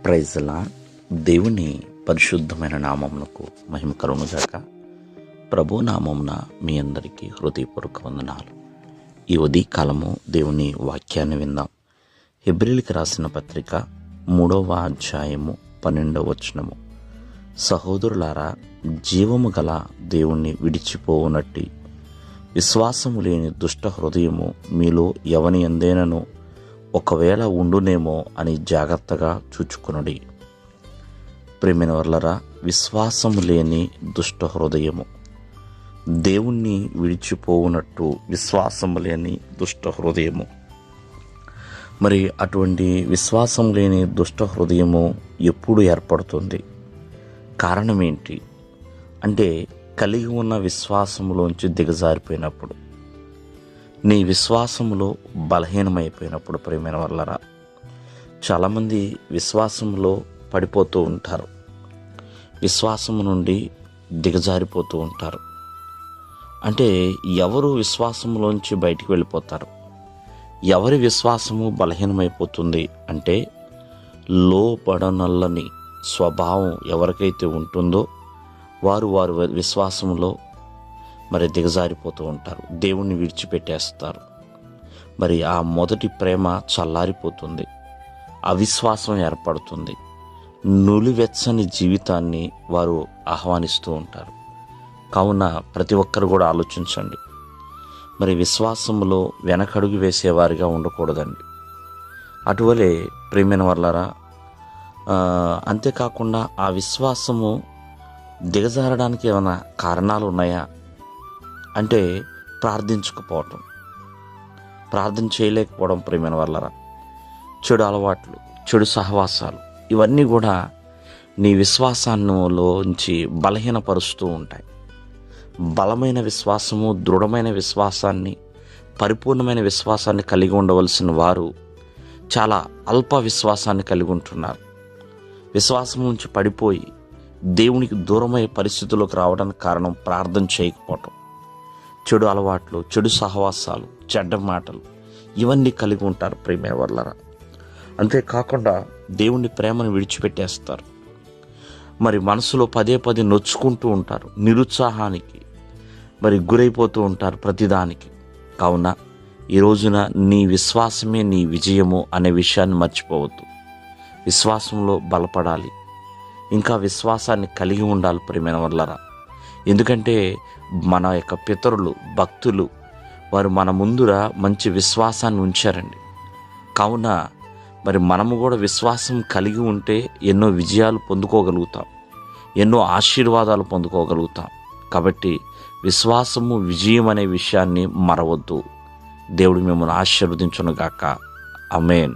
Praise lord. దేవుని పరిశుద్ధమైన నామమునకు మహిమ కలుగునుగాక. ప్రభు నామమున మీ అందరికీ హృదయపూర్వక వందనాలు. ఈ ఉదయకాలము దేవుని వాక్యాన్ని విందాం. హెబ్రీయులకు రాసిన పత్రిక 3వ అధ్యాయము 12వ వచనము. సహోదరులారా, జీవము గల దేవుణ్ణి విడిచిపోవునట్టి విశ్వాసము లేని దుష్ట హృదయము మీలో ఎవని ఎందేనను ఒకవేళ ఉండునేమో అని జాగ్రత్తగా చూచుకొనుడి. ప్రియమైన వర్లరా, విశ్వాసము లేని దుష్ట హృదయము, దేవుణ్ణి విడిచిపోవునట్టు విశ్వాసము లేని దుష్ట హృదయము. మరి అటువంటి విశ్వాసం లేని దుష్ట హృదయము ఎప్పుడు ఏర్పడుతుంది? కారణం ఏంటి అంటే, కలిగి ఉన్న విశ్వాసములోంచి దిగజారిపోయినప్పుడు, నీ విశ్వాసములో బలహీనమైపోయినప్పుడు. ప్రియమైన వర్లరా, చాలామంది విశ్వాసంలో పడిపోతూ ఉంటారు, విశ్వాసము నుండి దిగజారిపోతూ ఉంటారు. అంటే ఎవరు విశ్వాసంలోంచి బయటికి వెళ్ళిపోతారు? ఎవరి విశ్వాసము బలహీనమైపోతుంది అంటే, లోబడనల్లని స్వభావం ఎవరికైతే ఉంటుందో వారు విశ్వాసంలో మరి దిగజారిపోతూ ఉంటారు, దేవుణ్ణి విడిచిపెట్టేస్తారు. మరి ఆ మొదటి ప్రేమ చల్లారిపోతుంది, అవిశ్వాసం ఏర్పడుతుంది, నులివెచ్చని జీవితాన్ని వారు ఆహ్వానిస్తూ ఉంటారు. కావున ప్రతి ఒక్కరు కూడా ఆలోచించండి. మరి విశ్వాసంలో వెనకడుగు వేసేవారిగా ఉండకూడదండి. అటువలే ప్రియమైన వర్లారా, అంతేకాకుండా ఆ విశ్వాసము దిగజారడానికి ఏమైనా కారణాలు ఉన్నాయా అంటే, ప్రార్థించకపోవటం, ప్రార్థన చేయలేకపోవడం. ప్రియమైన వర్లరా, చెడు అలవాట్లు, చెడు సహవాసాలు, ఇవన్నీ కూడా నీ విశ్వాసాన్నిలోంచి బలహీనపరుస్తూ ఉంటాయి. బలమైన విశ్వాసము, దృఢమైన విశ్వాసాన్ని, పరిపూర్ణమైన విశ్వాసాన్ని కలిగి ఉండవలసిన వారు చాలా అల్ప విశ్వాసాన్ని కలిగి ఉంటున్నారు. విశ్వాసం నుంచి పడిపోయి దేవునికి దూరమయ్యే పరిస్థితుల్లోకి రావడానికి కారణం ప్రార్థన చేయకపోవటం, చెడు అలవాట్లు, చెడు సహవాసాలు, చెడ్డ మాటలు, ఇవన్నీ కలిగి ఉంటారు. ప్రియమైన వర్లరా, అంతేకాకుండా దేవుని ప్రేమను విడిచిపెట్టేస్తారు. మరి మనసులో పదే పదే నొచ్చుకుంటూ ఉంటారు, నిరుత్సాహానికి మరి గురైపోతూ ఉంటారు ప్రతిదానికి. కావున ఈ రోజున నీ విశ్వాసమే నీ విజయము అనే విషయాన్ని మర్చిపోవద్దు. విశ్వాసంలో బలపడాలి, ఇంకా విశ్వాసాన్ని కలిగి ఉండాలి. ప్రియమైన వర్లరా, ఎందుకంటే మన యొక్క పితరులు, భక్తులు, వారు మన ముందుర మంచి విశ్వాసాన్ని ఉంచారండి. కావున మరి మనము కూడా విశ్వాసం కలిగి ఉంటే ఎన్నో విజయాలు పొందుకోగలుగుతాం, ఎన్నో ఆశీర్వాదాలు పొందుకోగలుగుతాం. కాబట్టి విశ్వాసము విజయం అనే విషయాన్ని మరవద్దు. దేవుడు మిమ్మల్ని ఆశీర్వదించునుగాక. ఆమేన్.